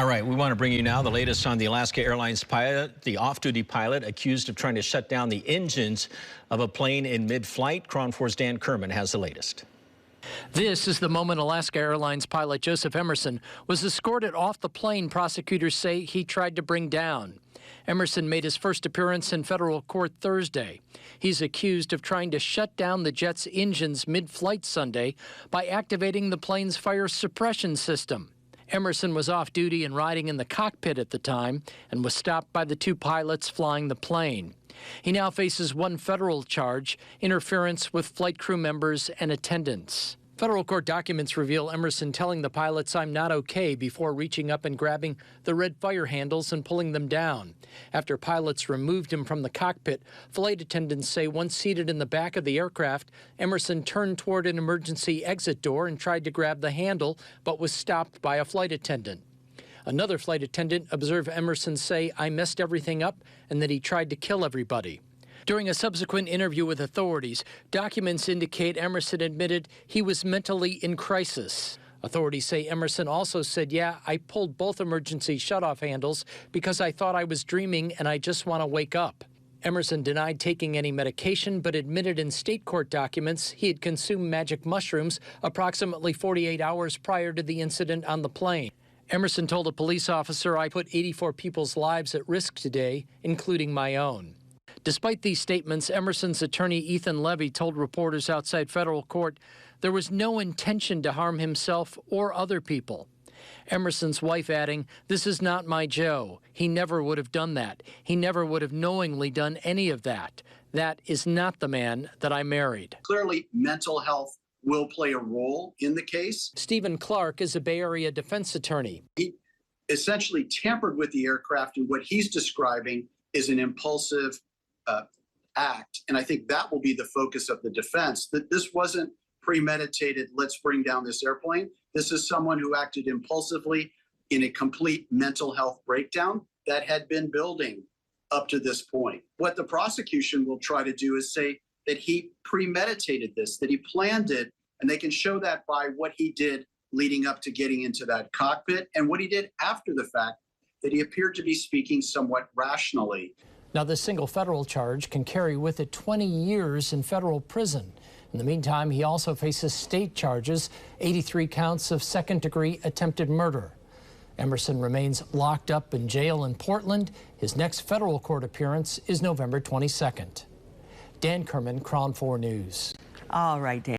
All right, we want to bring you now the latest on the Alaska Airlines pilot, the off-duty pilot accused of trying to shut down the engines of a plane in mid-flight. KRON 4's Dan Kerman has the latest. This is the moment Alaska Airlines pilot Joseph Emerson was escorted off the plane prosecutors say he tried to bring down. Emerson made his first appearance in federal court Thursday. He's accused of trying to shut down the jet's engines mid-flight Sunday by activating the plane's fire suppression system. Emerson was off duty and riding in the cockpit at the time and was stopped by the two pilots flying the plane. He now faces one federal charge, interference with flight crew members and attendants. Federal court documents reveal Emerson telling the pilots, "I'm not okay," before reaching up and grabbing the red fire handles and pulling them down. After pilots removed him from the cockpit, flight attendants say once seated in the back of the aircraft, Emerson turned toward an emergency exit door and tried to grab the handle, but was stopped by a flight attendant. Another flight attendant observed Emerson say, "I messed everything up," and that he tried to kill everybody. During a subsequent interview with authorities, documents indicate Emerson admitted he was mentally in crisis. Authorities say Emerson also said, "Yeah, I pulled both emergency shutoff handles because I thought I was dreaming and I just want to wake up." Emerson denied taking any medication, but admitted in state court documents he had consumed magic mushrooms approximately 48 hours prior to the incident on the plane. Emerson told a police officer, "I put 84 people's lives at risk today, including my own." Despite these statements, Emerson's attorney Ethan Levy told reporters outside federal court there was no intention to harm himself or other people. Emerson's wife adding, "This is not my Joe. He never would have done that. He never would have knowingly done any of that. That is not the man that I married." Clearly, mental health will play a role in the case. Stephen Clark is a Bay Area defense attorney. He essentially tampered with the aircraft, and what he's describing is an impulsive act. And I think that will be the focus of the defense, that this wasn't premeditated, let's bring down this airplane. This is someone who acted impulsively in a complete mental health breakdown that had been building up to this point. What the prosecution will try to do is say that he premeditated this, that he planned it, and they can show that by what he did leading up to getting into that cockpit and what he did after the fact, that he appeared to be speaking somewhat rationally. Now, this single federal charge can carry with it 20 years in federal prison. In the meantime, he also faces state charges, 83 counts of second-degree attempted murder. Emerson remains locked up in jail in Portland. His next federal court appearance is November 22nd. Dan Kerman, KRON 4 News. All right, Dan.